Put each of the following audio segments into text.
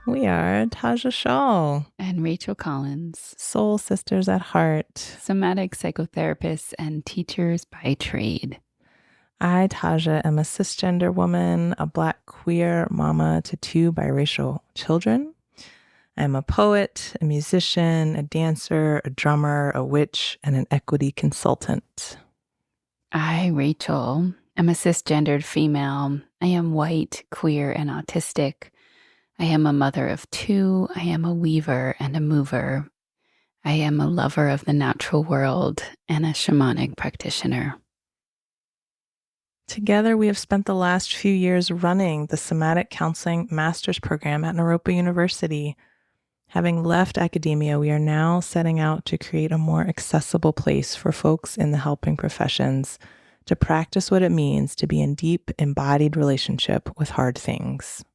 We are Taja Shaw, And Rachel Collins, soul sisters at heart. somatic psychotherapists and teachers by trade. I, Taja, am a cisgender woman, a Black queer mama to two biracial children. I'm a poet, a musician, a dancer, a drummer, a witch, and an equity consultant. I, Rachel, am a cisgendered female. I am white, queer, and autistic. I am a mother of two. I am a weaver and a mover. I am a lover of the natural world and a shamanic practitioner. Together, we have spent the last few years running the Somatic Counseling Master's Program at Naropa University. Having left academia, we are now setting out to create a more accessible place for folks in the helping professions to practice what it means to be in deep, embodied relationship with hard things.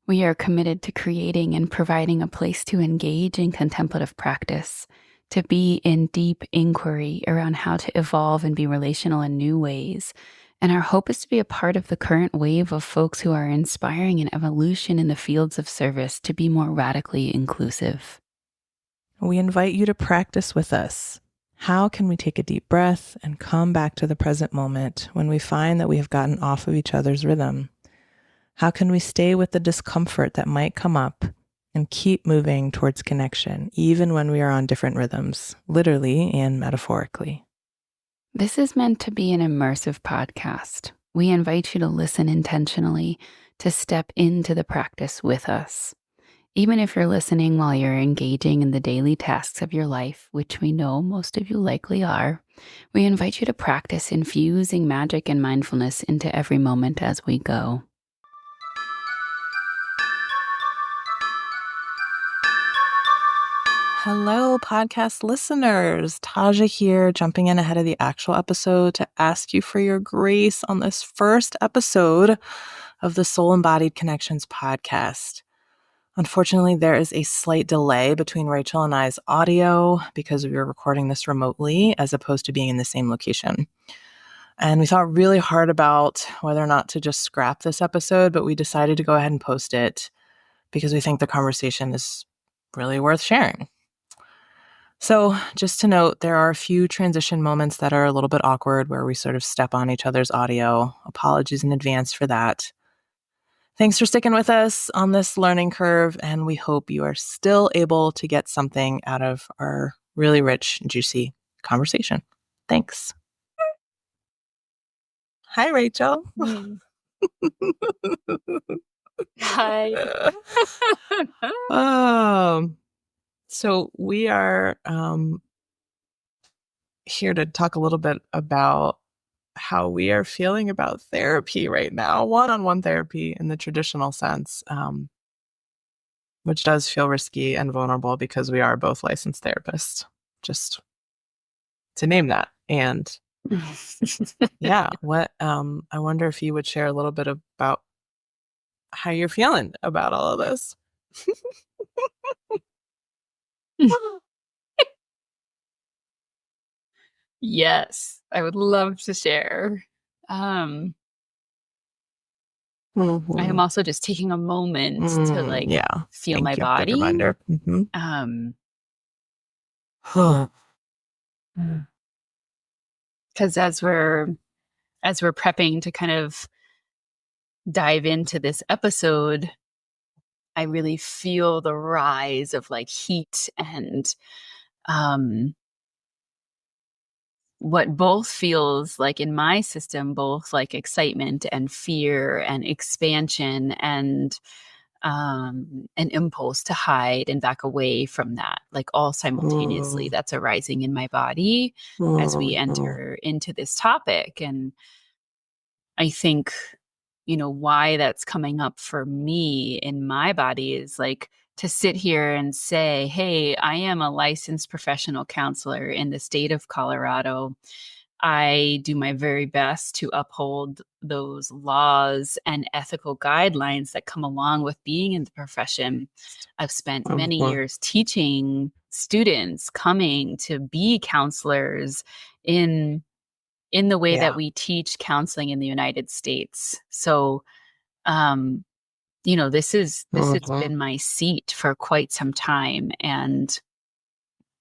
We are committed to creating and providing a place to engage in contemplative practice, to be in deep inquiry around how to evolve and be relational in new ways. And our hope is to be a part of the current wave of folks who are inspiring an evolution in the fields of service to be more radically inclusive. We invite you to practice with us. How can we take a deep breath and come back to the present moment when we find that we have gotten off of each other's rhythm? How can we stay with the discomfort that might come up and keep moving towards connection, even when we are on different rhythms, literally and metaphorically? This is meant to be an immersive podcast. We invite you to listen intentionally, to step into the practice with us. Even if you're listening while you're engaging in the daily tasks of your life, which we know most of you likely are, we invite you to practice infusing magic and mindfulness into every moment as we go. Hello, podcast listeners. Taja here, jumping in ahead of the actual episode to ask you for your grace on this first episode of the Soul Embodied Connections podcast. Unfortunately, there is a slight delay between Rachel and I's audio because we are recording this remotely as opposed to being in the same location. And we thought really hard about whether or not to just scrap this episode, but we decided to go ahead and post it because we think the conversation is really worth sharing. So just to note, there are a few transition moments that are a little bit awkward where we sort of step on each other's audio. Apologies in advance for that. Thanks for sticking with us on this learning curve, and we hope you are still able to get something out of our really rich, juicy conversation. Thanks. Hi, Rachel. Hi. So we are here to talk a little bit about how we are feeling about therapy right now, one-on-one therapy in the traditional sense, which does feel risky and vulnerable because we are both licensed therapists, just to name that. And yeah, I wonder if you would share a little bit about how you're feeling about all of this. Yes, I would love to share. I am also just taking a moment to feel my body. Good reminder. Because as we're prepping to kind of dive into this episode, I really feel the rise of like heat and what both feels like in my system, both like excitement and fear and expansion and an impulse to hide and back away from that, like all simultaneously. That's arising in my body as we enter into this topic. And I think, why that's coming up for me in my body is like to sit here and say, hey, I am a licensed professional counselor in the state of Colorado. I do my very best to uphold those laws and ethical guidelines that come along with being in the profession. I've spent many years teaching students coming to be counselors in the way that we teach counseling in the United States. So this has Mhm. been my seat for quite some time. And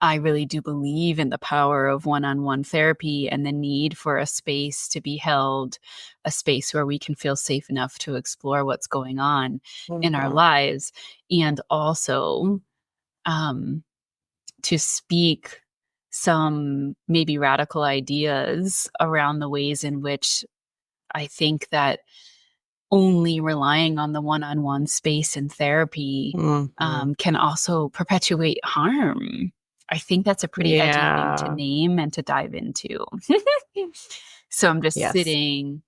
I really do believe in the power of one-on-one therapy and the need for a space to be held, a space where we can feel safe enough to explore what's going on in our Mhm. lives, and also um, to speak some maybe radical ideas around the ways in which I think that only relying on the one-on-one space in therapy Mhm. can also perpetuate harm. I think that's a pretty edgy thing to Yeah. name and to dive into. So I'm just Yes. sitting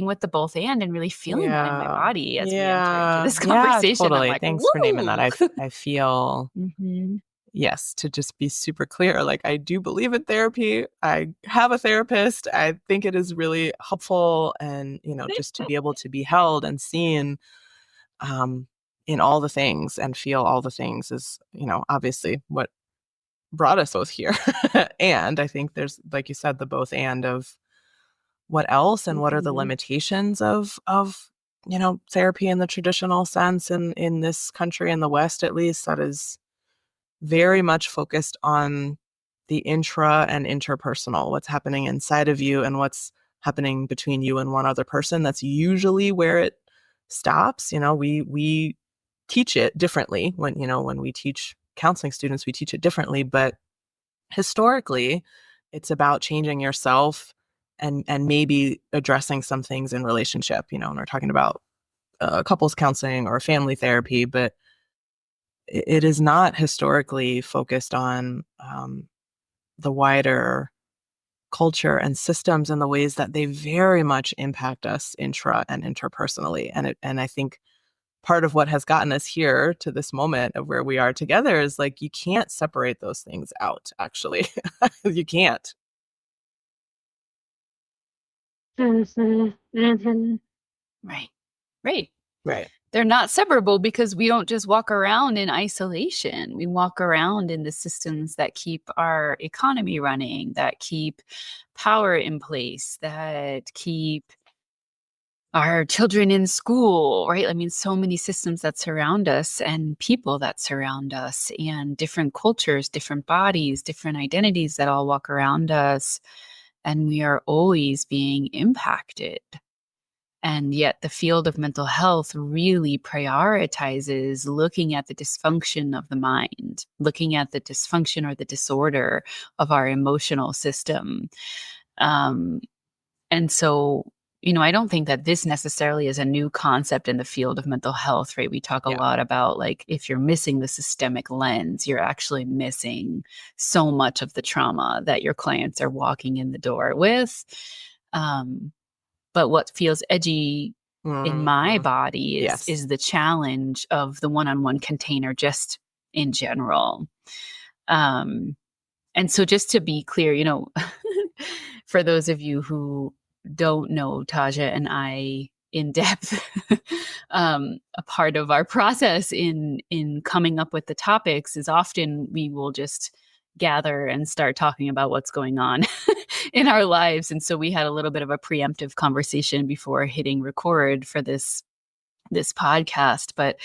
with the both and really feeling that in my Yeah. body as we enter into Yeah. this Yeah, conversation. I'm totally. like, Thanks for naming that. woo. I feel, Hmm. yes, to just be super clear, like I do believe in therapy. I have a therapist. I think it is really helpful, and, just to be able to be held and seen um in all the things and feel all the things is, obviously what brought us both here. And I think there's, like you said, the both and of what else and what are the Hmm. limitations of therapy in the traditional sense in this country, in the West at least, that is very much focused on the intra and interpersonal, what's happening inside of you and what's happening between you and one other person. That's usually where it stops. We teach it differently when we teach counseling students, we teach it differently, but historically it's about changing yourself and maybe addressing some things in relationship, and we're talking about couples counseling or family therapy, but it is not historically focused on the wider culture and systems and the ways that they very much impact us intra and interpersonally. And I think part of what has gotten us here to this moment of where we are together is like you can't separate those things out, actually. You can't. Right. Right. Right. They're not separable because we don't just walk around in isolation. We walk around in the systems that keep our economy running, that keep power in place, that keep our children in school, right? I mean, so many systems that surround us and people that surround us, and different cultures, different bodies, different identities that all walk around us. And we are always being impacted. And yet, the field of mental health really prioritizes looking at the dysfunction of the mind, looking at the dysfunction or the disorder of our emotional system. Um, and so, I don't think that this necessarily is a new concept in the field of mental health, right? We talk a Yeah. lot about like if you're missing the systemic lens, you're actually missing so much of the trauma that your clients are walking in the door with. Um, but what feels edgy in my Mhm. body is Yes. is the challenge of the one-on-one container just in general. Um, and so just to be clear, for those of you who don't know Taja and I in depth, a part of our process in coming up with the topics is often we will just gather and start talking about what's going on in our lives. And so we had a little bit of a preemptive conversation before hitting record for this podcast, but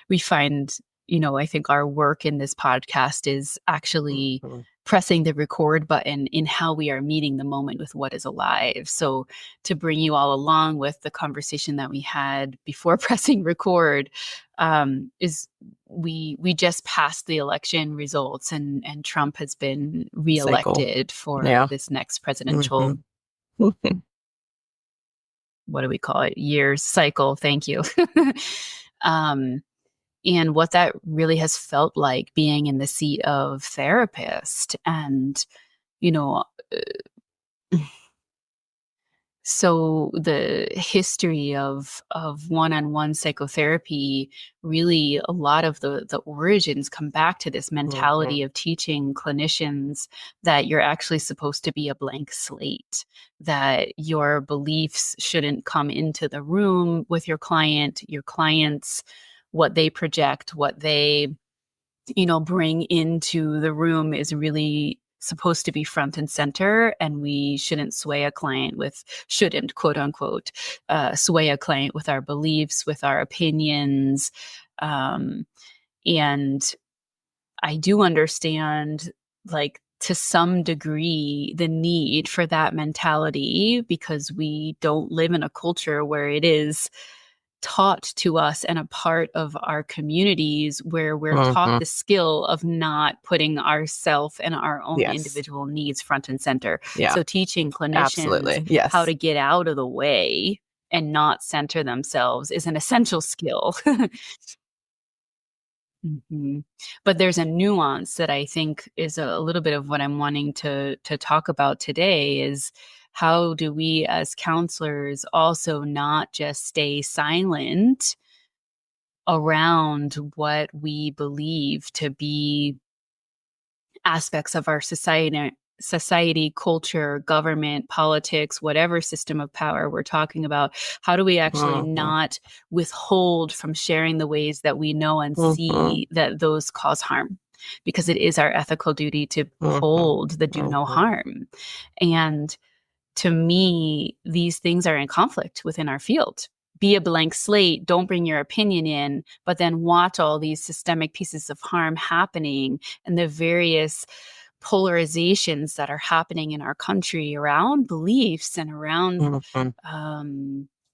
we find, I think our work in this podcast is actually Mhm. pressing the record button in how we are meeting the moment with what is alive. So to bring you all along with the conversation that we had before pressing record, is we just passed the election results, and Trump has been Cycle. reelected for Yeah. this next presidential, Mhm. Mhm. what do we call it, years cycle. Thank you. um, and what that really has felt like being in the seat of therapist. And, you know, so the history of one-on-one psychotherapy, really a lot of the origins come back to this Mhm. mentality of teaching clinicians that you're actually supposed to be a blank slate, that your beliefs shouldn't come into the room with your clients, what they project, what they bring into the room is really supposed to be front and center, and we shouldn't sway a client with, shouldn't, quote unquote, sway a client with our beliefs, with our opinions. And I do understand, like, to some degree, the need for that mentality, because we don't live in a culture where it is taught to us and a part of our communities where we're taught the skill of not putting ourself and our own individual needs front and center. Yeah. So teaching clinicians Absolutely. Yes. how to get out of the way and not center themselves is an essential skill. But there's a nuance that I think is a little bit of what I'm wanting to talk about today, is how do we as counselors also not just stay silent around what we believe to be aspects of our society, culture, government, politics, whatever system of power we're talking about. How do we actually not withhold from sharing the ways that we know and see that those cause harm? Because it is our ethical duty to hold the do no harm. And to me, these things are in conflict within our field. Be a blank slate, don't bring your opinion in, but then watch all these systemic pieces of harm happening and the various polarizations that are happening in our country around beliefs and around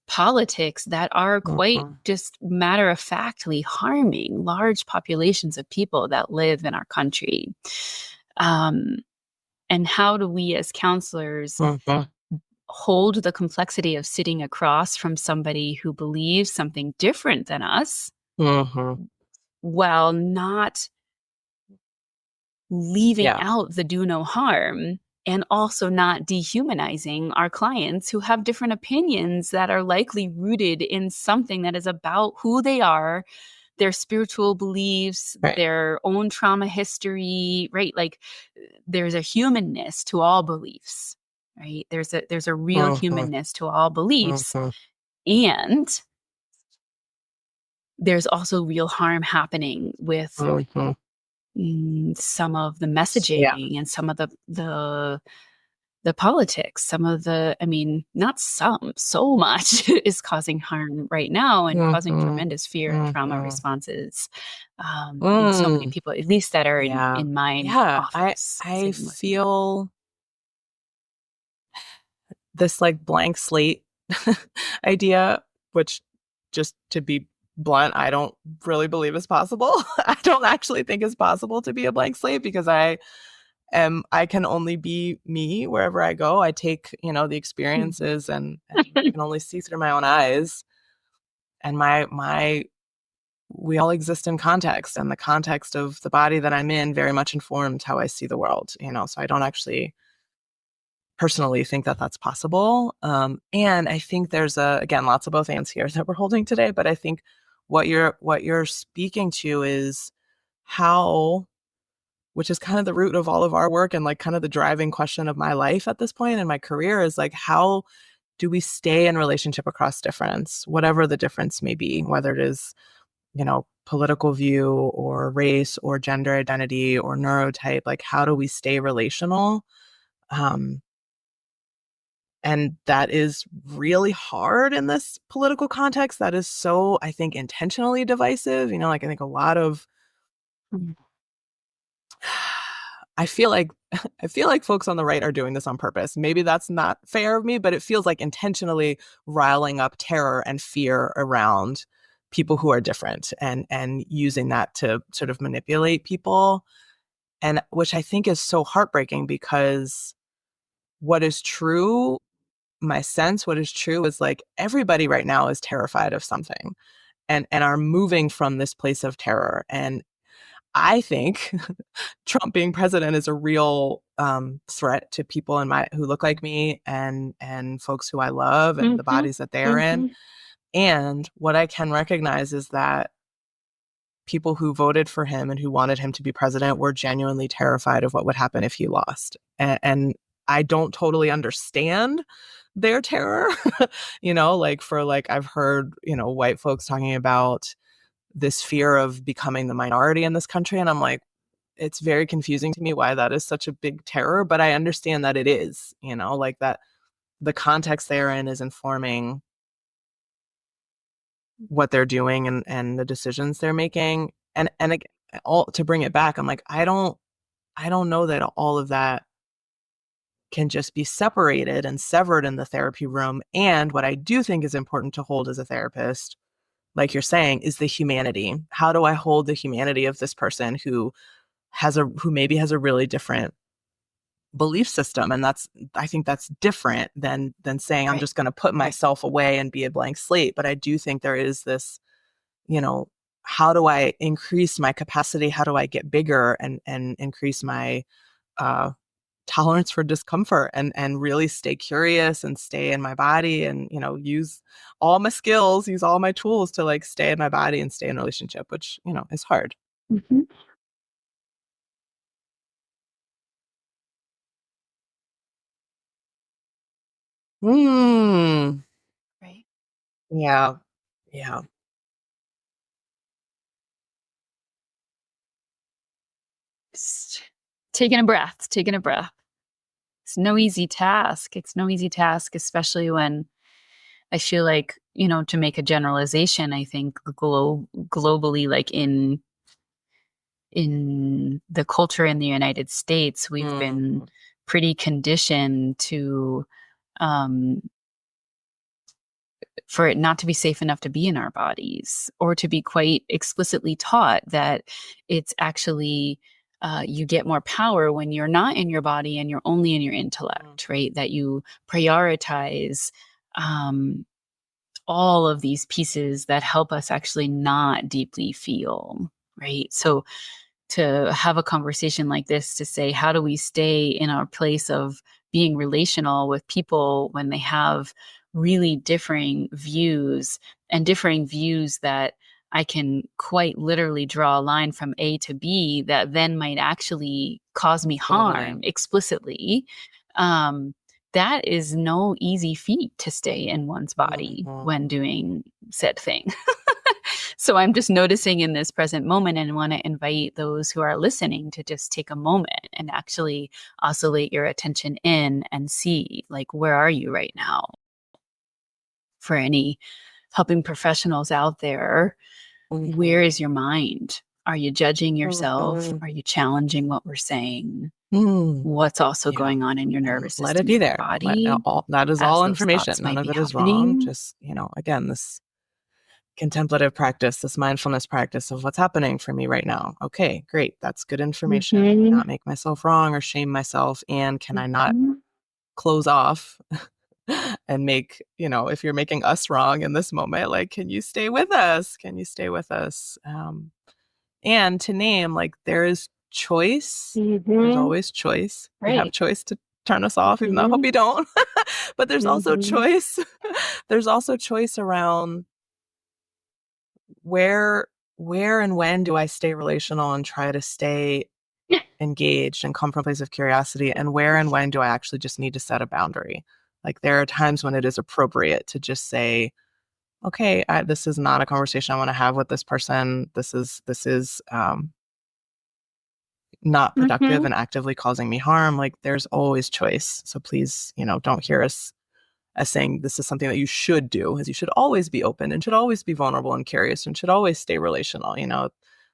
politics that are quite just matter-of-factly harming large populations of people that live in our country. And how do we as counselors hold the complexity of sitting across from somebody who believes something different than us while not leaving out the do no harm, and also not dehumanizing our clients who have different opinions that are likely rooted in something that is about who they are, their spiritual beliefs, their own trauma history, right? Like, there's a humanness to all beliefs, right? There's a real humanness to all beliefs. And there's also real harm happening with some of the messaging and some of the politics, some of the, I mean, not some, so much is causing harm right now and causing tremendous fear and trauma responses in so many people, at least that are in my office. I feel this like blank slate idea, which, just to be blunt, I don't really believe is possible. I don't actually think it's possible to be a blank slate, because I can only be me wherever I go. I take, the experiences and can only see through my own eyes. And we all exist in context, and the context of the body that I'm in very much informs how I see the world, so I don't actually personally think that that's possible. And I think there's again, lots of both ands here that we're holding today, but I think what you're speaking to is how, which is kind of the root of all of our work and like kind of the driving question of my life at this point in my career, is like, how do we stay in relationship across difference, whatever the difference may be, whether it is, political view or race or gender identity or neurotype, like how do we stay relational? And that is really hard in this political context that is so, I think, intentionally divisive. Like, I think a lot of I feel like folks on the right are doing this on purpose. Maybe that's not fair of me, but it feels like intentionally riling up terror and fear around people who are different and using that to sort of manipulate people. And which I think is so heartbreaking, because what is true, my sense, what is true is like everybody right now is terrified of something and are moving from this place of terror. And I think Trump being president is a real threat to people who look like me and folks who I love and the bodies that they're in. And what I can recognize is that people who voted for him and who wanted him to be president were genuinely terrified of what would happen if he lost. And I don't totally understand their terror, I've heard, white folks talking about this fear of becoming the minority in this country. And I'm like, it's very confusing to me why that is such a big terror, but I understand that it is, like that the context they're in is informing what they're doing and the decisions they're making. And again, all to bring it back, I'm like, I don't know that all of that can just be separated and severed in the therapy room. And what I do think is important to hold as a therapist, like you're saying, is the humanity. How do I hold the humanity of this person who maybe has a really different belief system? And I think that's different than saying I'm just going to put myself away and be a blank slate. But I do think there is this, how do I increase my capacity? How do I get bigger and increase my tolerance for discomfort and really stay curious and stay in my body and, use all my skills, use all my tools to like stay in my body and stay in a relationship, which, is hard. Mm-hmm. Right. Yeah. Yeah. Just taking a breath. It's no easy task. Especially when I feel like, to make a generalization, I think globally, like in the culture in the United States, we've been pretty conditioned to um, for it not to be safe enough to be in our bodies, or to be quite explicitly taught that it's actually you get more power when you're not in your body and you're only in your intellect, right? That you prioritize all of these pieces that help us actually not deeply feel, right? So to have a conversation like this to say, how do we stay in our place of being relational with people when they have really differing views, and differing views that I can quite literally draw a line from A to B that then might actually cause me harm explicitly. That is no easy feat to stay in one's body when doing said thing. So I'm just noticing in this present moment, and want to invite those who are listening to just take a moment and actually oscillate your attention in and see, like, where are you right now? For any helping professionals out there, where is your mind? Are you judging yourself? Are you challenging what we're saying? What's also going on in your nervous system? Let it be there. Body. That is all information. None of it is wrong. Just, again, this contemplative practice, this mindfulness practice of what's happening for me right now. Okay, great. That's good information. Can I not make myself wrong or shame myself? And can I not close off and make, if you're making us wrong in this moment, like, can you stay with us? Can you stay with us? And to name, like, there is choice. There's always choice. Right. You have choice to turn us off, even though I hope you don't. But there's also choice. There's also choice around where and when do I stay relational and try to stay engaged and come from a place of curiosity, and where and when do I actually just need to set a boundary? Like, there are times when it is appropriate to just say, okay, this is not a conversation I want to have with this person. This is not productive and actively causing me harm. Like, there's always choice. So please, don't hear us as saying this is something that you should do, as you should always be open and should always be vulnerable and curious and should always stay relational,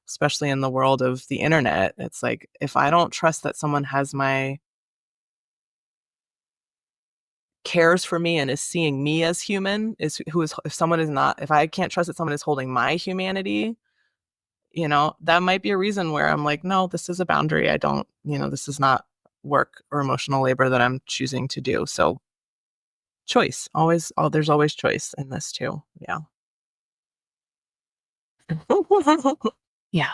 especially in the world of the internet. It's like, if I don't trust that someone cares for me and is seeing me as human, if I can't trust that someone is holding my humanity, that might be a reason where I'm like, no, this is a boundary. I don't, this is not work or emotional labor that I'm choosing to do. So choice, there's always choice in this too. Yeah. Yeah.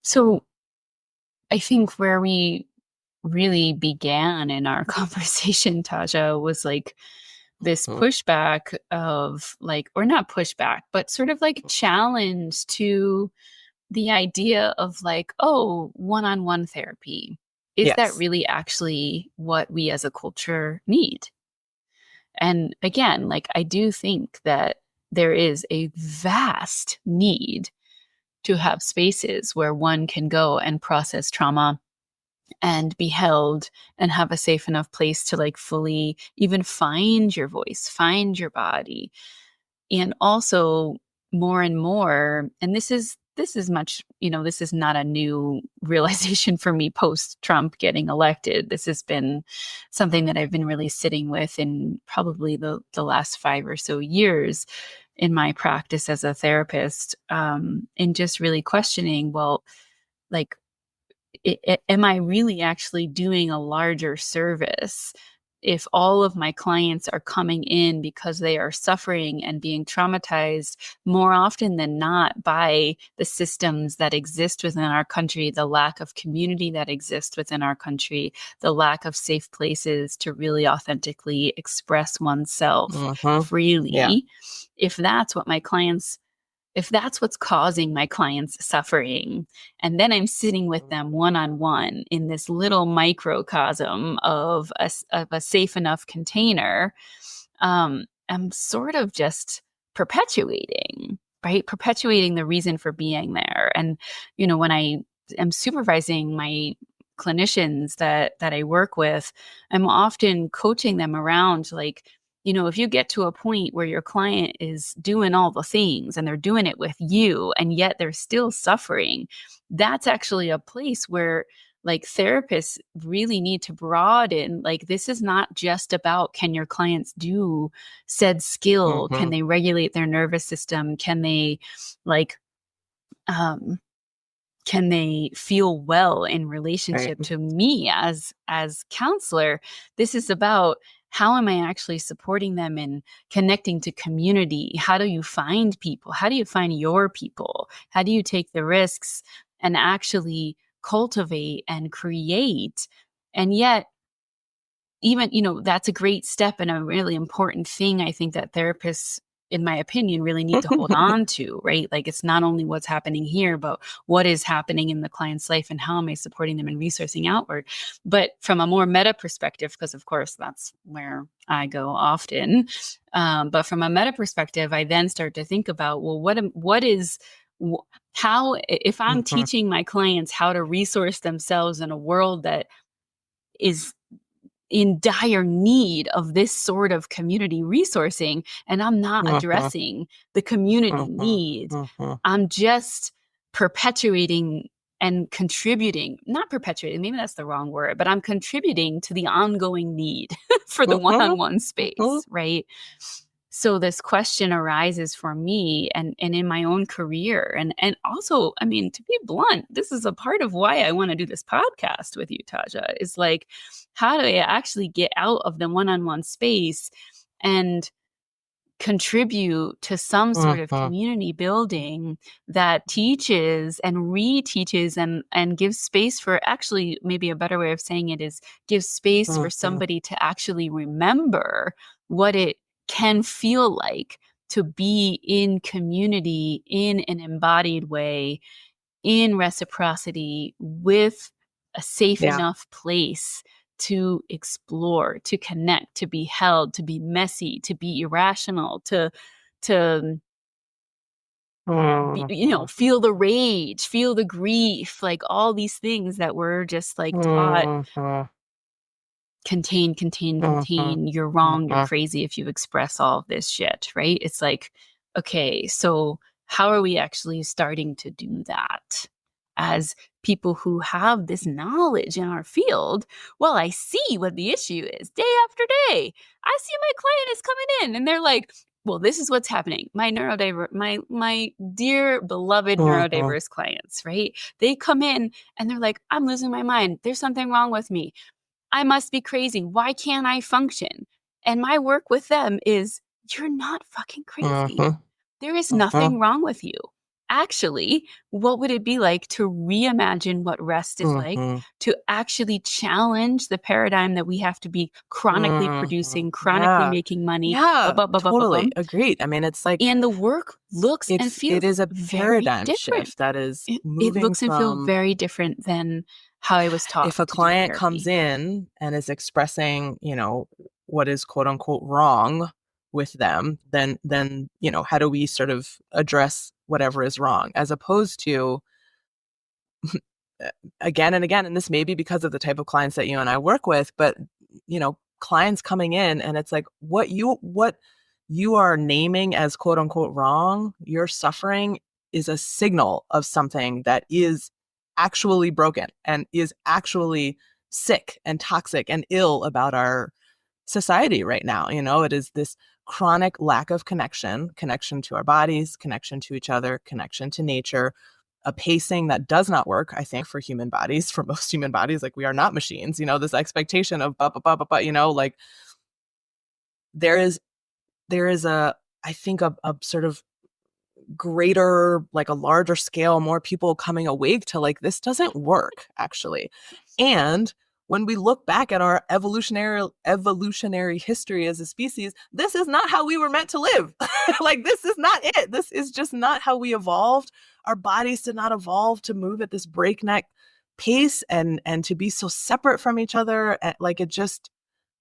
So I think where we really began in our conversation, Taja, was like this pushback of like, or not pushback, but sort of like challenge to the idea of like, oh, one-on-one therapy. Is that really actually what we as a culture need? And again, like, I do think that there is a vast need to have spaces where one can go and process trauma and be held and have a safe enough place to like fully even find your voice, find your body. And also more and more, and this is much, this is not a new realization for me post Trump getting elected. This has been something that I've been really sitting with in probably the last 5 or so years in my practice as a therapist, and just really questioning, well, like, am I really actually doing a larger service if all of my clients are coming in because they are suffering and being traumatized more often than not by the systems that exist within our country, the lack of community that exists within our country, the lack of safe places to really authentically express oneself freely? Yeah. If that's what's causing my clients suffering, and then I'm sitting with them one-on-one in this little microcosm of a safe enough container, I'm sort of just perpetuating, right? Perpetuating the reason for being there. And, when I am supervising my clinicians that I work with, I'm often coaching them around like, if you get to a point where your client is doing all the things and they're doing it with you and yet they're still suffering, that's actually a place where like therapists really need to broaden. Like, this is not just about, can your clients do said skill? Can they regulate their nervous system? Can they like, can they feel well in relationship to me as counselor? This is about, how am I actually supporting them in connecting to community? How do you find people? How do you find your people? How do you take the risks and actually cultivate and create? And yet, even, that's a great step and a really important thing, I think, that therapists, in my opinion, really need to hold on to, right? Like, it's not only what's happening here, but what is happening in the client's life and how am I supporting them and resourcing outward. But from a more meta perspective, because of course that's where I go often. But from a meta perspective, I then start to think about, well, how, if I'm teaching my clients how to resource themselves in a world that is in dire need of this sort of community resourcing, and I'm not addressing the community need, I'm just perpetuating and contributing, not perpetuating, maybe that's the wrong word, but I'm contributing to the ongoing need for the one-on-one space, right? So this question arises for me and in my own career. And also, I mean, to be blunt, this is a part of why I want to do this podcast with you, Taja, is like, how do I actually get out of the one-on-one space and contribute to some sort of community building that teaches and reteaches and gives space for, actually, maybe a better way of saying it is, gives space for somebody to actually remember what it can feel like to be in community in an embodied way, in reciprocity, with a safe enough place to explore, to connect, to be held, to be messy, to be irrational, to feel the rage, feel the grief, like all these things that we're just like taught, contain, you're wrong, you're crazy if you express all of this shit, right? It's like, okay, so how are we actually starting to do that as people who have this knowledge in our field? Well, I see what the issue is day after day. I see my client is coming in and they're like, well, this is what's happening. My my dear beloved neurodiverse clients, right? They come in and they're like, I'm losing my mind. There's something wrong with me. I must be crazy. Why can't I function? And my work with them is, you're not fucking crazy. There is nothing wrong with you. Actually, what would it be like to reimagine what rest is like, to actually challenge the paradigm that we have to be chronically producing, chronically making money? Totally agreed. I mean, it's like, and the work looks and feels, it is a paradigm different. shift that is It moving looks and feels from, very different than how I was taught. if a to do client comes therapy. in and is expressing, what is quote unquote wrong with them, then, how do we sort of address whatever is wrong, as opposed to again and again, and this may be because of the type of clients that you and I work with, but clients coming in and it's like what you are naming as quote unquote wrong, your suffering is a signal of something that is actually broken and is actually sick and toxic and ill about our society right now. It is this chronic lack of connection to our bodies, connection to each other, connection to nature, a pacing that does not work, I think, for human bodies, for most human bodies. Like, we are not machines, this expectation of like there is I think a sort of greater, like a larger scale, more people coming awake to like, this doesn't work actually. And when we look back at our evolutionary history as a species, this is not how we were meant to live. Like, this is not it. This is just not how we evolved. Our bodies did not evolve to move at this breakneck pace and to be so separate from each other. Like, it just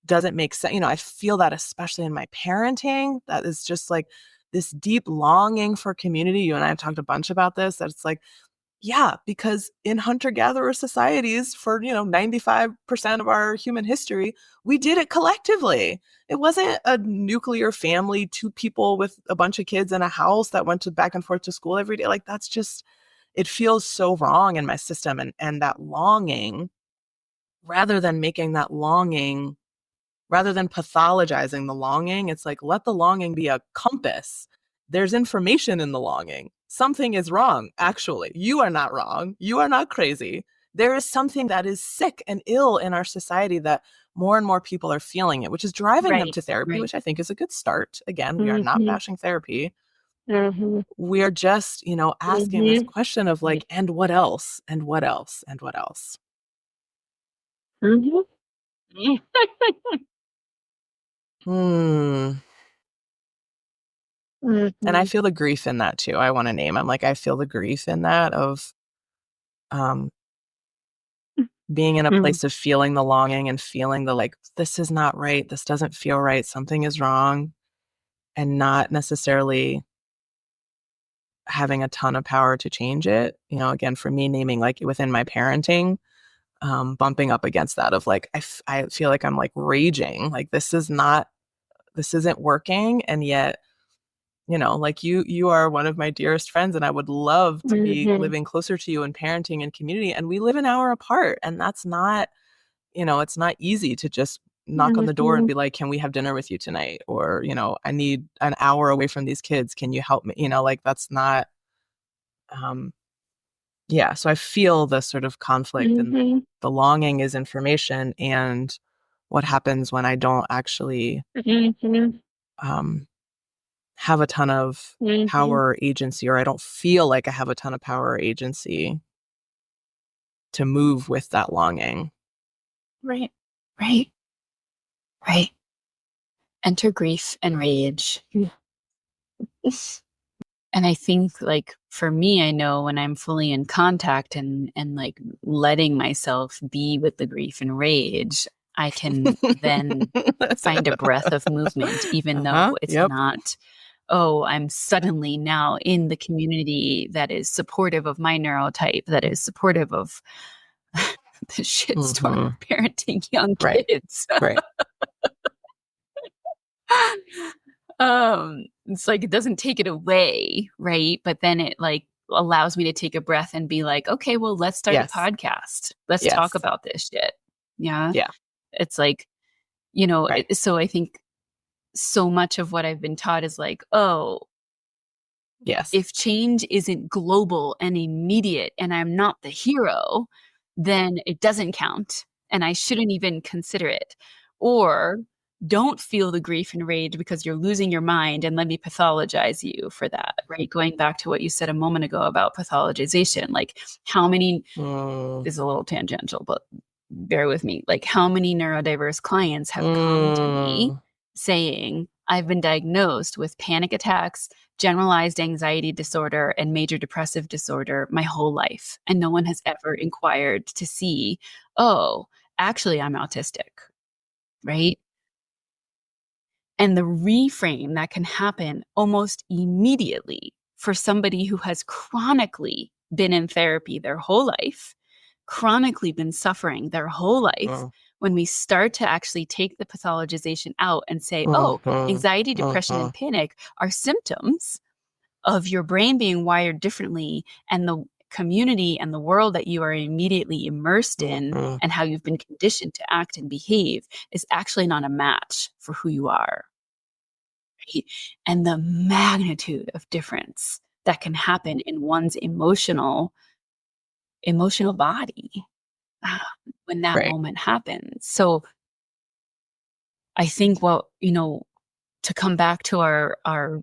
doesn't make sense. I feel that especially in my parenting, that is just like this deep longing for community. You and I have talked a bunch about this, that it's like, yeah, because in hunter-gatherer societies for, 95% of our human history, we did it collectively. It wasn't a nuclear family, two people with a bunch of kids in a house that went back and forth to school every day. Like, that's just, it feels so wrong in my system. And that longing, rather than pathologizing the longing, it's like, let the longing be a compass. There's information in the longing. Something is wrong, actually. You are not wrong. You are not crazy. There is something that is sick and ill in our society that more and more people are feeling it, which is driving them to therapy, which I think is a good start. Again, we are not bashing therapy. We are just, asking this question of like, and what else? And what else? And what else? And I feel the grief in that too. I want to name. I'm like, I feel the grief in that of being in a place of feeling the longing and feeling the like, this is not right. This doesn't feel right. Something is wrong. And not necessarily having a ton of power to change it. Again, for me, naming like within my parenting, bumping up against that of like, I feel like I'm like raging. Like, this isn't working. And yet, like you are one of my dearest friends, and I would love to be living closer to you in parenting and community. And we live an hour apart, and that's not, it's not easy to just knock on the door and be like, can we have dinner with you tonight? Or, I need an hour away from these kids. Can you help me? Like, that's not, yeah. So I feel the sort of conflict and the longing is information, and what happens when I don't actually, have a ton of power or agency, or I don't feel like I have a ton of power or agency to move with that longing. Right. Enter grief and rage. And I think, like, for me, I know when I'm fully in contact and like letting myself be with the grief and rage, I can then find a breath of movement, even though it's not, oh, I'm suddenly now in the community that is supportive of my neurotype, that is supportive of the shitstorm of parenting young kids. Right. It's like, it doesn't take it away, right? But then it like allows me to take a breath and be like, okay, well, let's start a podcast. Let's talk about this shit. Yeah. It's like, so I think so much of what I've been taught is like, oh, if change isn't global and immediate and I'm not the hero, then it doesn't count and I shouldn't even consider it. Or don't feel the grief and rage because you're losing your mind, and let me pathologize you for that, right? Going back to what you said a moment ago about pathologization, like how many, is a little tangential, but bear with me, like how many neurodiverse clients have come to me saying, I've been diagnosed with panic attacks, generalized anxiety disorder, and major depressive disorder my whole life. And no one has ever inquired to see, oh, actually, I'm autistic, right? And the reframe that can happen almost immediately for somebody who has chronically been in therapy their whole life, chronically been suffering their whole life, when we start to actually take the pathologization out and say, oh, anxiety, depression, and panic are symptoms of your brain being wired differently, and the community and the world that you are immediately immersed in and how you've been conditioned to act and behave is actually not a match for who you are. Right? And the magnitude of difference that can happen in one's emotional body when that Right. moment happens. So I think to come back to our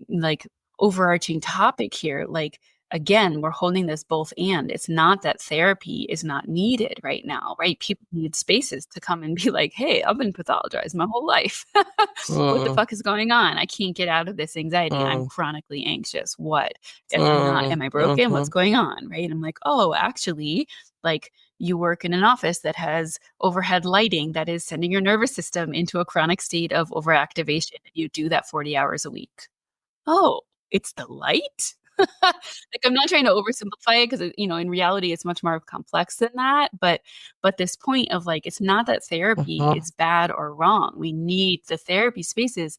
like overarching topic here, like, again, we're holding this both and. It's not that therapy is not needed right now, right? People need spaces to come and be like, hey, I've been pathologized my whole life. What the fuck is going on? I can't get out of this anxiety. I'm chronically anxious. What? Am I broken? What's going on? Right? And I'm like, oh, actually, like, you work in an office that has overhead lighting that is sending your nervous system into a chronic state of overactivation. You do that 40 hours a week. Oh, it's the light? Like, I'm not trying to oversimplify it because, in reality, it's much more complex than that. But this point of, like, it's not that therapy is bad or wrong. We need the therapy spaces.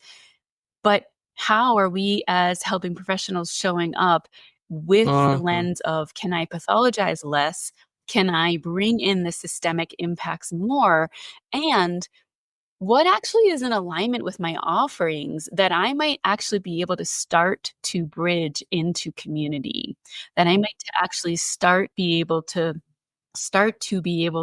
But how are we as helping professionals showing up with the lens of, can I pathologize less? Can I bring in the systemic impacts more? And what actually is in alignment with my offerings that I might actually be able to start to bridge into community, that I might actually be able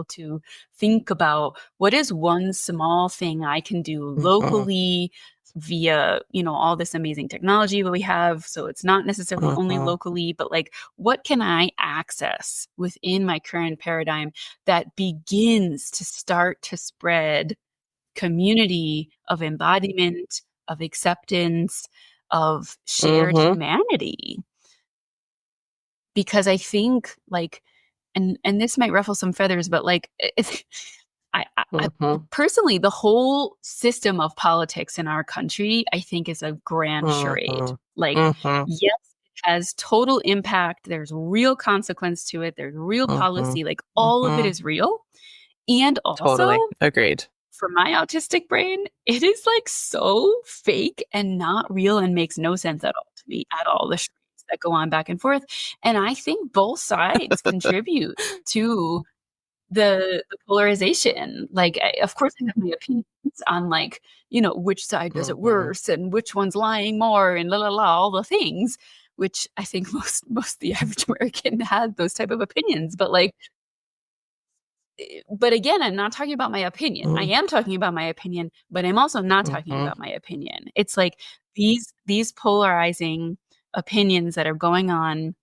to think about, what is one small thing I can do locally via, all this amazing technology that we have. So it's not necessarily only locally, but, like, what can I access within my current paradigm that begins to start to spread community of embodiment, of acceptance, of shared humanity? Because I think, like, and this might ruffle some feathers, but, like, I personally, the whole system of politics in our country, I think, is a grand charade. Like, yes, it has total impact. There's real consequence to it. There's real policy. Like, all of it is real. And also, Totally. Agreed. for my autistic brain, it is, like, so fake and not real and makes no sense at all to me at all, the charades that go on back and forth. And I think both sides contribute to the polarization. Like, of course, I have my opinions on, like, which side does it worse and which one's lying more and la la la, all the things, which I think most the average American had those type of opinions. But, like, but again, I'm not talking about my opinion. I am talking about my opinion, but I'm also not talking about my opinion. It's like these polarizing opinions that are going on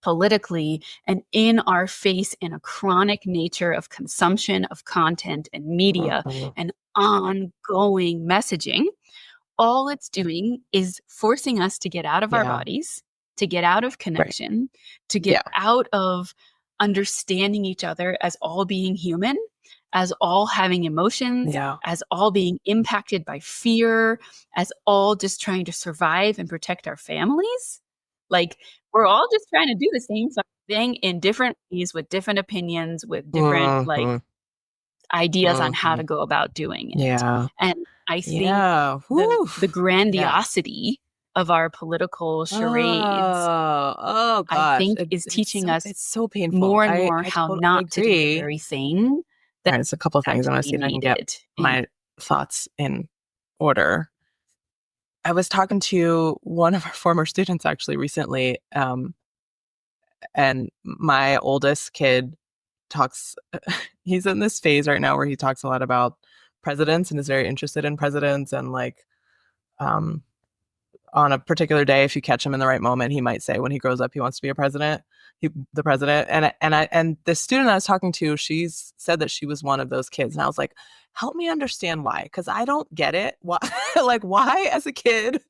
politically and in our face, in a chronic nature of consumption of content and media and ongoing messaging. All it's doing is forcing us to get out of our bodies, to get out of Right. connection, to get out of understanding each other as all being human, as all having emotions, Yeah. as all being impacted by fear, as all just trying to survive and protect our families. Like, we're all just trying to do the same fucking thing in different ways, with different opinions, with different, like, ideas on how to go about doing it. Yeah. And I think Yeah. the Yeah. grandiosity of our political charades, Oh I gosh. think, is teaching us It's so painful. more and more I how totally not to do the agree. very thing All that right, it's a couple of things. I want to see actually if I can get needed. my thoughts in order. I was talking to one of our former students actually recently, and my oldest kid talks he's in this phase right now where he talks a lot about presidents and is very interested in presidents, and, like, um on a particular day, if you catch him in the right moment, he might say when he grows up he wants to be the president. And the student I was talking to, she's said that she was one of those kids, and I was like, help me understand why, because I don't get it. Why, like, why as a kid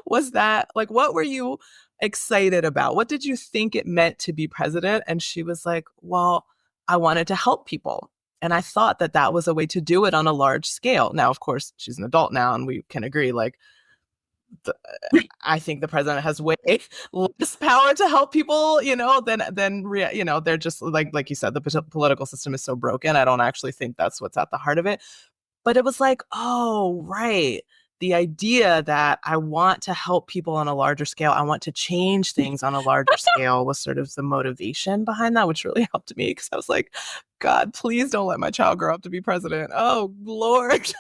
was that, like, what were you excited about? What did you think it meant to be president? And she was like, well, I wanted to help people. And I thought that that was a way to do it on a large scale. Now, of course, she's an adult now, and we can agree, like, I think the president has way less power to help people, than they're just like you said, the political system is so broken. I don't actually think that's what's at the heart of it. But it was like, oh, right. The idea that I want to help people on a larger scale, I want to change things on a larger scale was sort of the motivation behind that, which really helped me because I was like, God, please don't let my child grow up to be president. Oh, Lord.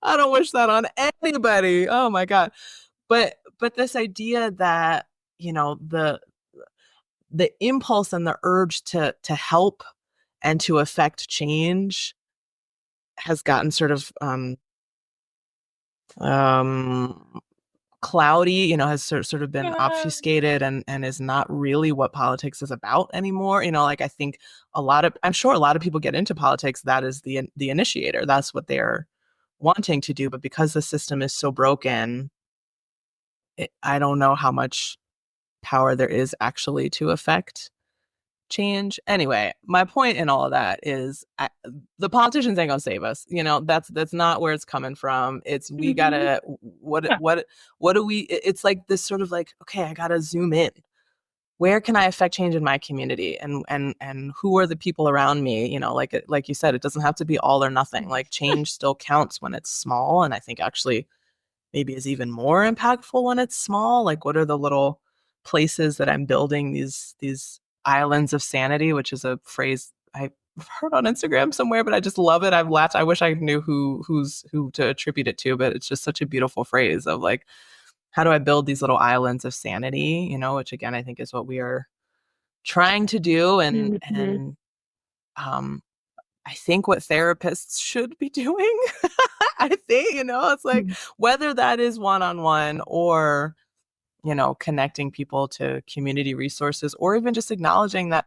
I don't wish that on anybody. Oh my God. But this idea that, the impulse and the urge to help and to affect change has gotten sort of cloudy, has sort of been obfuscated and is not really what politics is about anymore. Like I think I'm sure a lot of people get into politics. That is the initiator. That's what they're wanting to do. But because the system is so broken, I don't know how much power there is actually to affect change. Anyway, my point in all of that is the politicians ain't gonna save us. That's not where it's coming from. It's we gotta what do we? It's like this sort of like, okay, I gotta zoom in. Where can I affect change in my community, and who are the people around me? Like you said, it doesn't have to be all or nothing. Like change still counts when it's small, and I think actually maybe is even more impactful when it's small. Like what are the little places that I'm building these islands of sanity, which is a phrase I've heard on Instagram somewhere, but I just love it. I've laughed. I wish I knew who to attribute it to, but it's just such a beautiful phrase of like, how do I build these little islands of sanity, which again, I think is what we are trying to do. And I think what therapists should be doing. I think, it's like whether that is one-on-one or, connecting people to community resources, or even just acknowledging that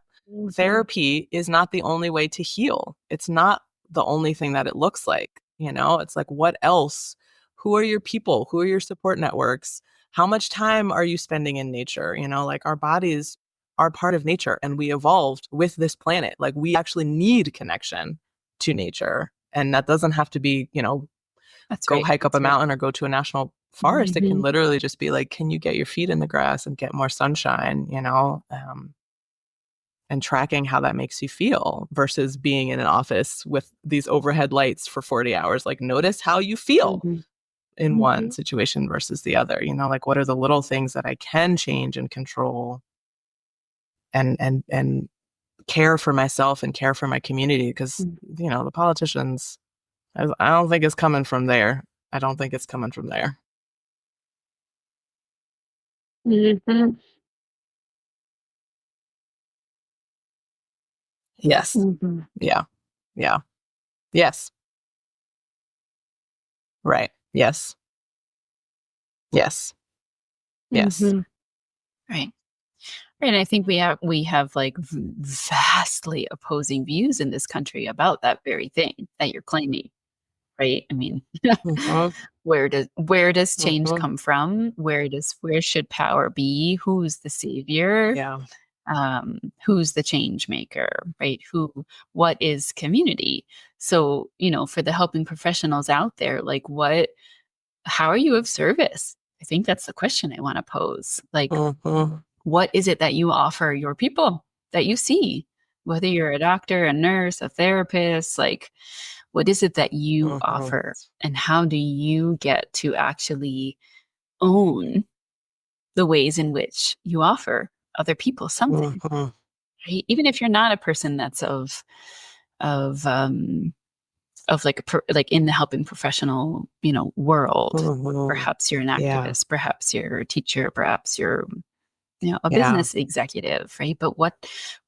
therapy is not the only way to heal. It's not the only thing that it looks like. It's like, what else? Who are your people? Who are your support networks? How much time are you spending in nature? Like our bodies are part of nature and we evolved with this planet. Like we actually need connection to nature. And that doesn't have to be, go hike up a mountain or go to a national forest. It can literally just be like, can you get your feet in the grass and get more sunshine, and tracking how that makes you feel versus being in an office with these overhead lights for 40 hours. Like notice how you feel in one situation versus the other, like what are the little things that I can change and control and care for myself and care for my community. Because, the politicians, I don't think it's coming from there. I don't think it's coming from there. Yes. Yeah. Yeah. Yes. Right. Yes. Yes. Yes. Right. And I think we have like vastly opposing views in this country about that very thing that you're claiming, right? I mean, where does change come from? Where should power be? Who's the savior? Yeah. Who's the change maker, right? What is community? So, for the helping professionals out there, like how are you of service? I think that's the question I want to pose. Like, what is it that you offer your people that you see? Whether you're a doctor, a nurse, a therapist, like, what is it that you offer? And how do you get to actually own the ways in which you offer other people something? Right? Even if you're not a person that's of like in the helping professional, world. Perhaps you're an activist, perhaps you're a teacher, perhaps you're a business executive, right? But what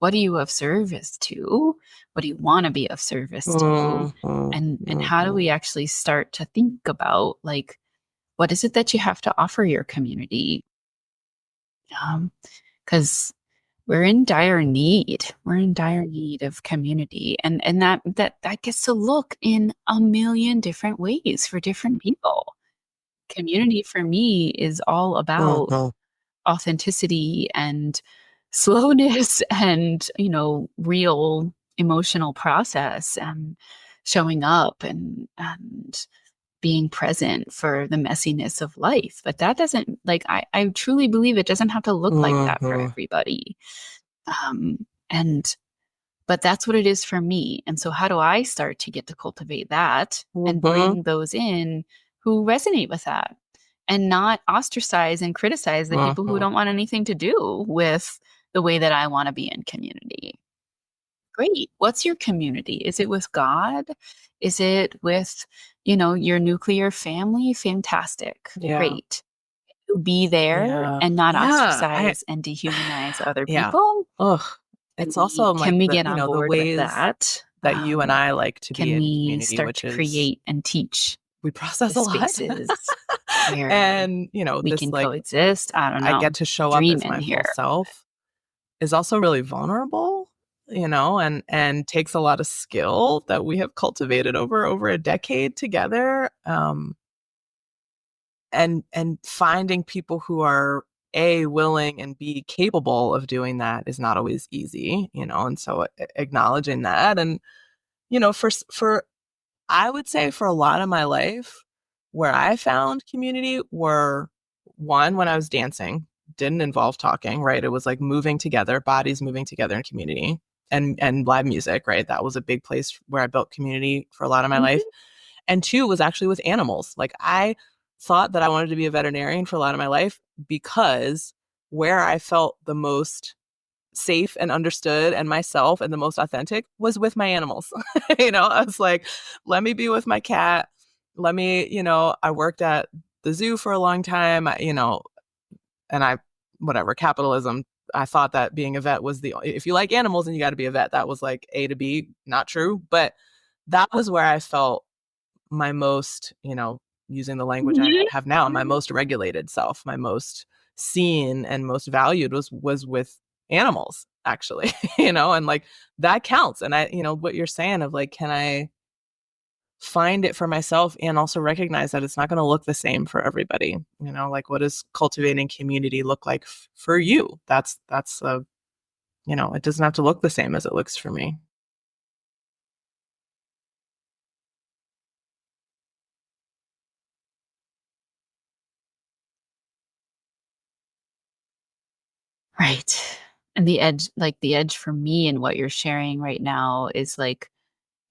are you of service to? What do you want to be of service to? And how do we actually start to think about like, what is it that you have to offer your community? Because we're in dire need. We're in dire need of community, and that gets to look in a million different ways for different people. Community for me is all about authenticity and slowness and real emotional process and showing up and being present for the messiness of life. But that doesn't, like, I truly believe it doesn't have to look like that for everybody. And but that's what it is for me. And so how do I start to get to cultivate that and bring those in who resonate with that, and not ostracize and criticize the people who don't want anything to do with the way that I want to be in community? Great. What's your community? Is it with God? Is it with, your nuclear family? Fantastic. Yeah. Great. Be there Yeah. and not Yeah. ostracize and dehumanize other Yeah. people. Ugh. It's also Can like we the, get on the board with ways that? that you and I like to be Can in we community, start which to is create and teach we the process a lot. spaces where And, we this can like coexist? I don't I know. get to show up Dream as in my full here. self is also really vulnerable, and takes a lot of skill that we have cultivated over a decade together. And finding people who are A, willing, and B, capable of doing that is not always easy, and so acknowledging that. And, for I would say for a lot of my life, where I found community were one, when I was dancing, didn't involve talking, right? It was like moving together, bodies moving together in community, and live music, right? That was a big place where I built community for a lot of my life. And two was actually with animals. Like I thought that I wanted to be a veterinarian for a lot of my life because where I felt the most safe and understood and myself and the most authentic was with my animals. I was like, let me be with my cat. Let me, I worked at the zoo for a long time, and whatever, capitalism. I thought that being a vet was if you like animals and you got to be a vet, that was like A to B, not true. But that was where I felt my most, using the language I have now, my most regulated self, my most seen and most valued was with animals, actually, and like that counts. And what you're saying of like, can I find it for myself and also recognize that it's not going to look the same for everybody, like what does cultivating community look like for you? That's a, it doesn't have to look the same as it looks for me. Right. And the edge for me and what you're sharing right now is like,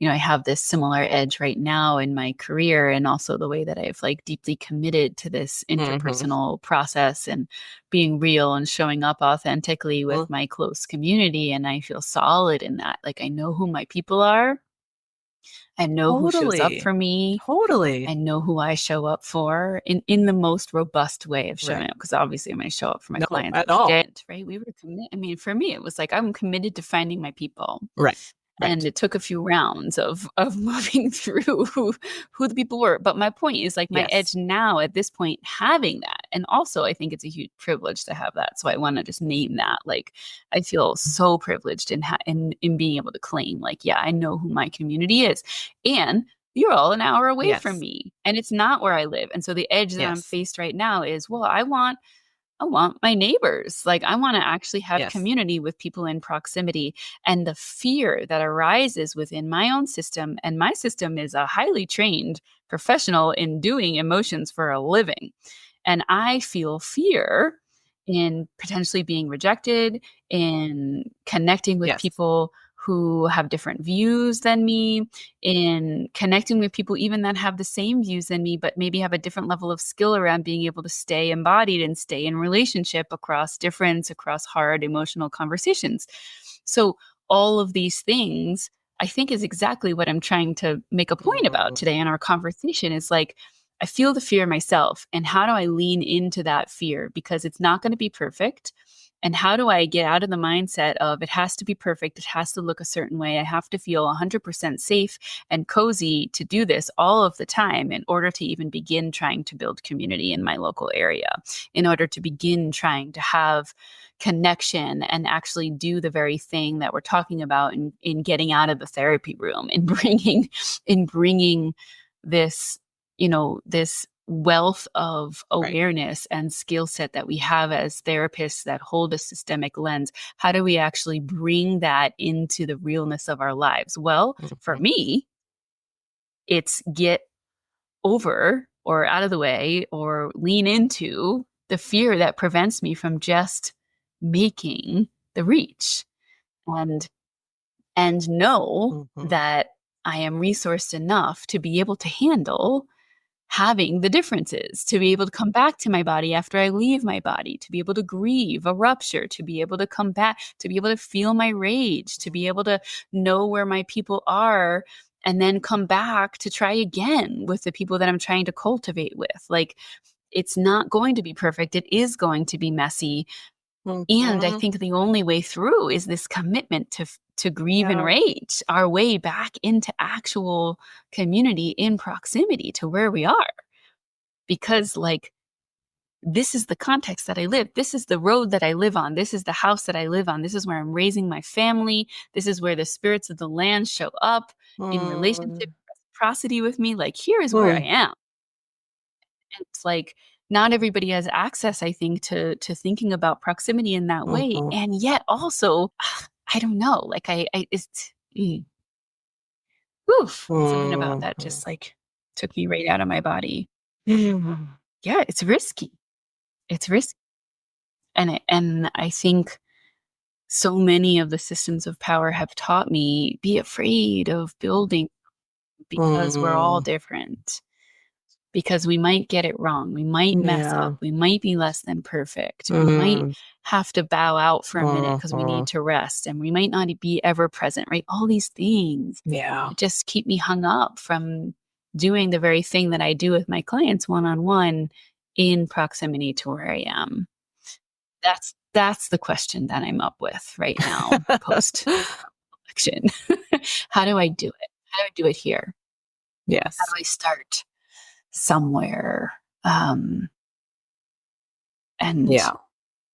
I have this similar edge right now in my career, and also the way that I've like deeply committed to this interpersonal process and being real and showing up authentically with my close community. And I feel solid in that. Like I know who my people are. I know who shows up Totally. for me. I Totally. know who I show up for in the most robust way of showing Right. up. Because obviously, I'm going to show up for my No, clients, at which all. didn't, right? We were committed. I mean, for me, it was like I'm committed to finding my people. Right. And Right. it took a few rounds of moving through who the people were. But my point is like my edge Yes. now at this point, having that. And also I think it's a huge privilege to have that. So I want to just name that. Like I feel so privileged in being able to claim, like, yeah, I know who my community is. And you're all an hour away from Yes. me. And it's not where I live. And so the edge that I'm Yes. faced right now is, well, I want my neighbors. Like, I want to actually have Yes. community with people in proximity. And the fear that arises within my own system, and my system is a highly trained professional in doing emotions for a living. And I feel fear in potentially being rejected, in connecting with Yes. people who have different views than me, in connecting with people even that have the same views than me, but maybe have a different level of skill around being able to stay embodied and stay in relationship across difference, across hard emotional conversations. So all of these things, I think, is exactly what I'm trying to make a point about today in our conversation. Is like, I feel the fear myself. And how do I lean into that fear? Because it's not going to be perfect. And how do I get out of the mindset of it has to be perfect? It has to look a certain way. I have to feel 100% safe and cozy to do this all of the time in order to even begin trying to build community in my local area, in order to begin trying to have connection and actually do the very thing that we're talking about in getting out of the therapy room, in bringing this, this wealth of Right. awareness and skill set that we have as therapists that hold a systemic lens. How do we actually bring that into the realness of our lives? Well, for me, it's get over or out of the way or lean into the fear that prevents me from just making the reach and know Mhm. that I am resourced enough to be able to handle having the differences, to be able to come back to my body after I leave my body, to be able to grieve a rupture, to be able to come back, to be able to feel my rage, to be able to know where my people are and then come back to try again with the people that I'm trying to cultivate with. Like, it's not going to be perfect. It is going to be messy. And I Mhm. think the only way through is this commitment to grieve and Yeah. rage our way back into actual community in proximity to where we are. Because, like, this is the context that I live. This is the road that I live on. This is the house that I live on. This is where I'm raising my family. This is where the spirits of the land show up in relationship, Mm. reciprocity with me. Like, here is where I Mm. am. And it's like not everybody has access, I think, to thinking about proximity in that way. Mhm. And yet also, I don't know, like I it's oof, something about that Mhm. just like took me right out of my body. Mhm. Yeah, it's risky. It's risky. And I think so many of the systems of power have taught me be afraid of building because we're all Mm. different. Because we might get it wrong. We might mess up. Yeah. We might be less than perfect. We might Mhm. have to bow out for a minute because we Mhm. need to rest and we might not be ever present, right? All these things Yeah. that just keep me hung up from doing the very thing that I do with my clients one on one in proximity to where I am. That's the question that I'm up with right now, post election. How do I do it? How do I do it here? How Yes. do I start somewhere? Um, and Yeah.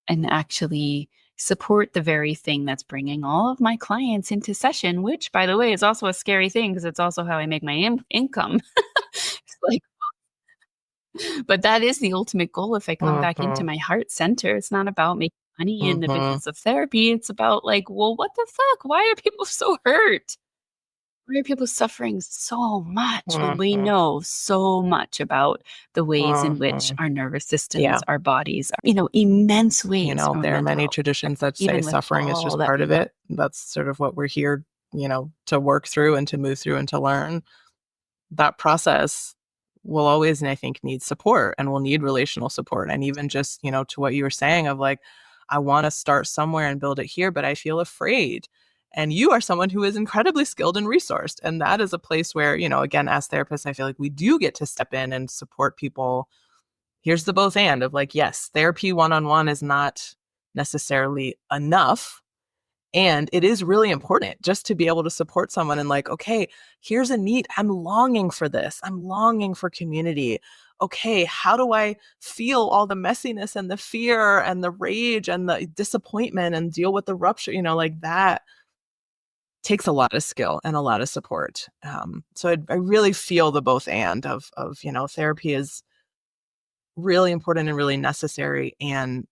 actually support the very thing that's bringing all of my clients into session, which, by the way, is also a scary thing because it's also how I make my income. It's like, but that is the ultimate goal. If I come back into Mhm. my heart center, it's not about making money in the Mhm. business of therapy. It's about, like, well, what the fuck? Why are people so hurt? Why are people suffering so much when we Mhm. know so much about the ways in which Mhm. our nervous Yeah. systems, our bodies, immense ways from a There are mental many health traditions perspective, that say even with suffering is all just that part we of know. it. That's sort of what we're here, to work through and to move through and to learn. That process will always, and I think, need support and will need relational support. And even just, to what you were saying of like, I want to start somewhere and build it here, but I feel afraid. And you are someone who is incredibly skilled and resourced. And that is a place where, again, as therapists, I feel like we do get to step in and support people. Here's the both and of like, yes, therapy one-on-one is not necessarily enough. And it is really important just to be able to support someone and like, okay, here's a need. I'm longing for this. I'm longing for community. Okay, how do I feel all the messiness and the fear and the rage and the disappointment and deal with the rupture? Like that takes a lot of skill and a lot of support. So I really feel the both and of therapy is really important and really necessary. And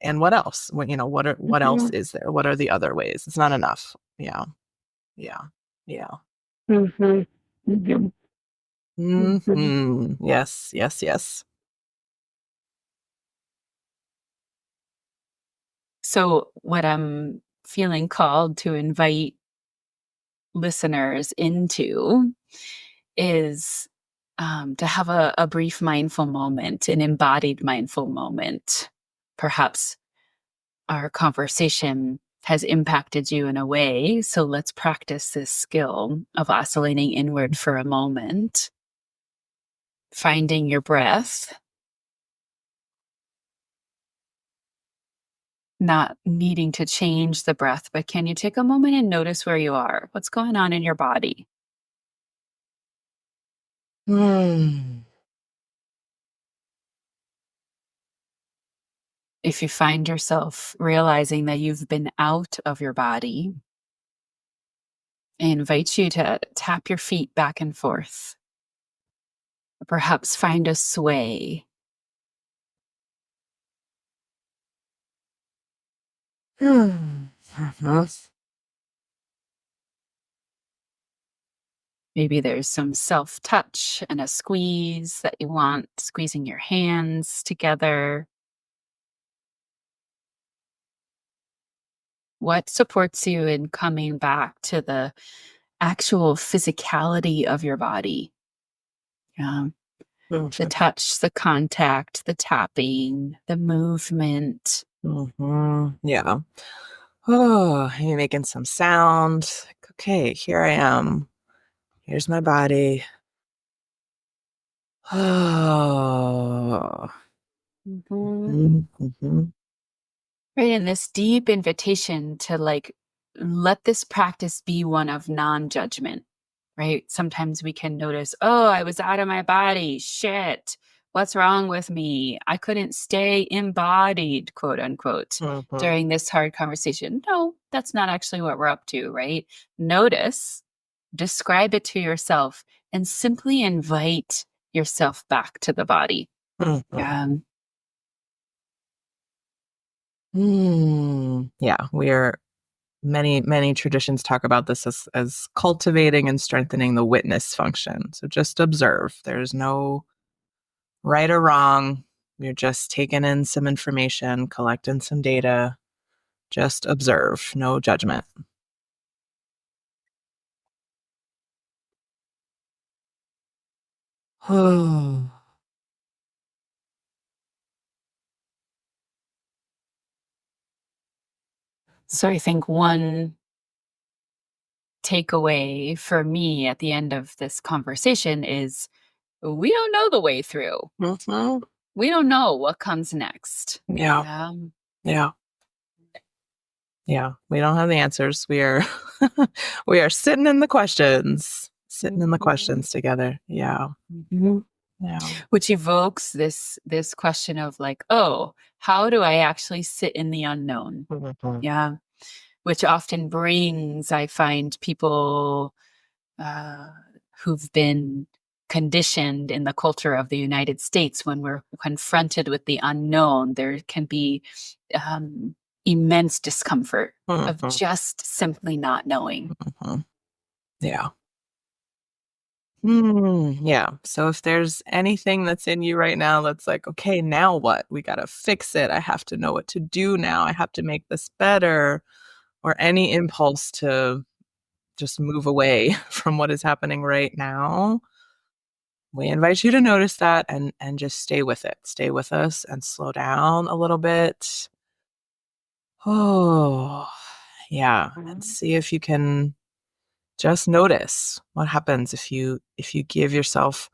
what else? What else Mhm, is there? What are the other ways? It's not enough. Yeah. Yeah. Yeah. mhm, mhm, mhm. Mhm. Yes, yes, yes. So, what I'm feeling called to invite listeners into is to have a brief mindful moment, an embodied mindful moment. Perhaps our conversation has impacted you in a way. So let's practice this skill of oscillating inward for a moment, finding your breath, not needing to change the breath, but can you take a moment and notice where you are? What's going on in your body? Mm. If you find yourself realizing that you've been out of your body, I invite you to tap your feet back and forth. Perhaps find a sway. Mhm. Maybe there's some self-touch and a squeeze that you want, squeezing your hands together. What supports you in coming back to the actual physicality of your body? Um, the touch, the contact, the tapping, the movement. Yeah. Oh, you're making some sound. Like, okay, here I am. Here's my body. Oh. Mhm. Mhm. Right. And this deep invitation to like let this practice be one of non judgment, right? Sometimes we can notice, oh, I was out of my body. Shit. What's wrong with me? I couldn't stay embodied, quote unquote, Mhm. during this hard conversation. No, that's not actually what we're up to, right? Notice, describe it to yourself, and simply invite yourself back to the body. Mhm. Um, Yeah, many traditions talk about this as cultivating and strengthening the witness function. So just observe. There's no right or wrong. You're just taking in some information, collecting some data. Just observe, no judgment. so I think one takeaway for me at the end of this conversation is we don't know the way through. Mhm. We don't know what comes next. Yeah, Um, yeah, yeah. We don't have the answers. We are we are sitting in the questions, sitting in the mhm, questions together. Yeah, mhm. yeah. Which evokes this question of like, oh, how do I actually sit in the unknown? Mhm. Yeah, which often brings, I find people uh, who've been conditioned in the culture of the United States, when we're confronted with the unknown, there can be um, immense discomfort of Mhm. just simply not knowing. Mhm. Yeah. Yeah. So if there's anything that's in you right now that's like, okay, now what? We got to fix it. I have to know what to do now. I have to make this better. Or any impulse to just move away from what is happening right now, we invite you to notice that and just stay with it. Stay with us and slow down a little bit. Oh, yeah. And Mhm. see if you can just notice what happens if you give yourself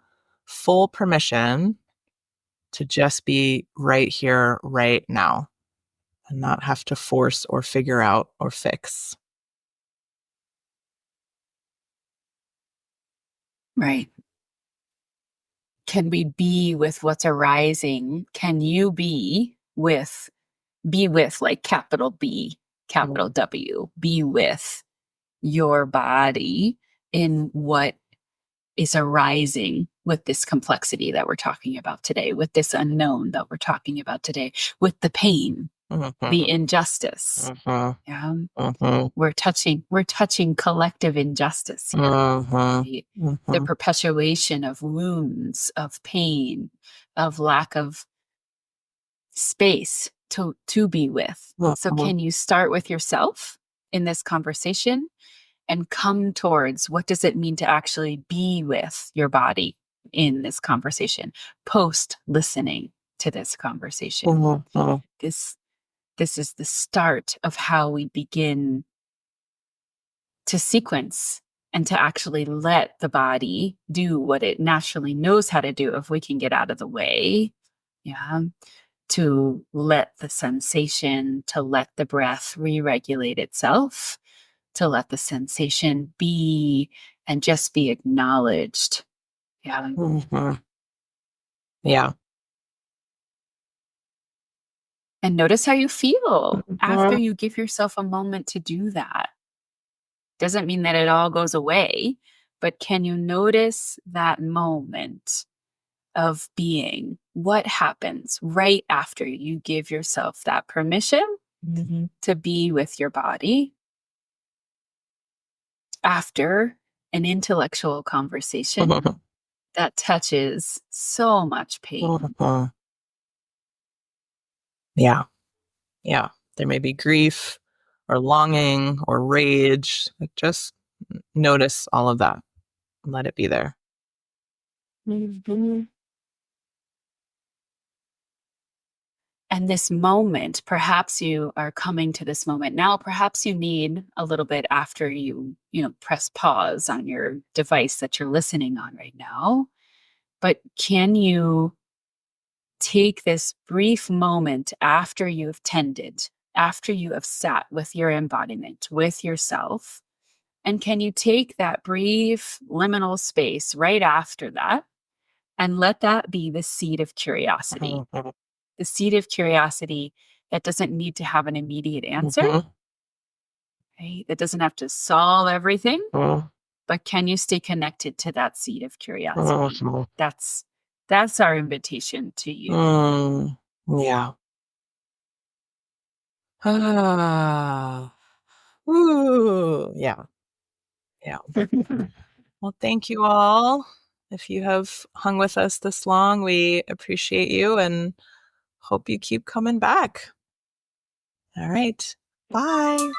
full permission to just be right here, right now, and not have to force or figure out or fix. Right. Can we be with what's arising? Can you be with like capital B, capital Mhm. W, be with your body in what is arising with this complexity that we're talking about today, with this unknown that we're talking about today, with the pain, the Mhm. injustice. Mhm. Yeah. Mhm. We're touching collective injustice here. Mhm. Right? The Mhm. perpetuation of wounds, of pain, of lack of space to be with. So Mhm. can you start with yourself in this conversation and come towards what does it mean to actually be with your body in this conversation post listening to this conversation? Mhm. This is the start of how we begin to sequence and to actually let the body do what it naturally knows how to do if we can get out of the way. Yeah. To let the sensation, to let the breath re regulate itself, to let the sensation be and just be acknowledged. Yeah. Mhm. Yeah. And notice how you feel after Mhm. you give yourself a moment to do that. Doesn't mean that it all goes away, but can you notice that moment of being? What happens right after you give yourself that permission Mhm. to be with your body? After an intellectual conversation that touches so much pain. Yeah. Yeah. There may be grief or longing or rage. Like, just notice all of that and let it be there. Mhm. And this moment, perhaps you are coming to this moment now, perhaps you need a little bit after you press pause on your device that you're listening on right now. But can you take this brief moment after you've tended, after you have sat with your embodiment, with yourself? And can you take that brief liminal space right after that and let that be the seed of curiosity? The seed of curiosity that doesn't need to have an immediate answer, right? That doesn't have to solve everything, but can you stay connected to that seed of curiosity? That's our invitation to you. Yeah. Ah. Ooh. Yeah. Yeah. Well, thank you all. If you have hung with us this long, we appreciate you and hope you keep coming back. All right. Bye.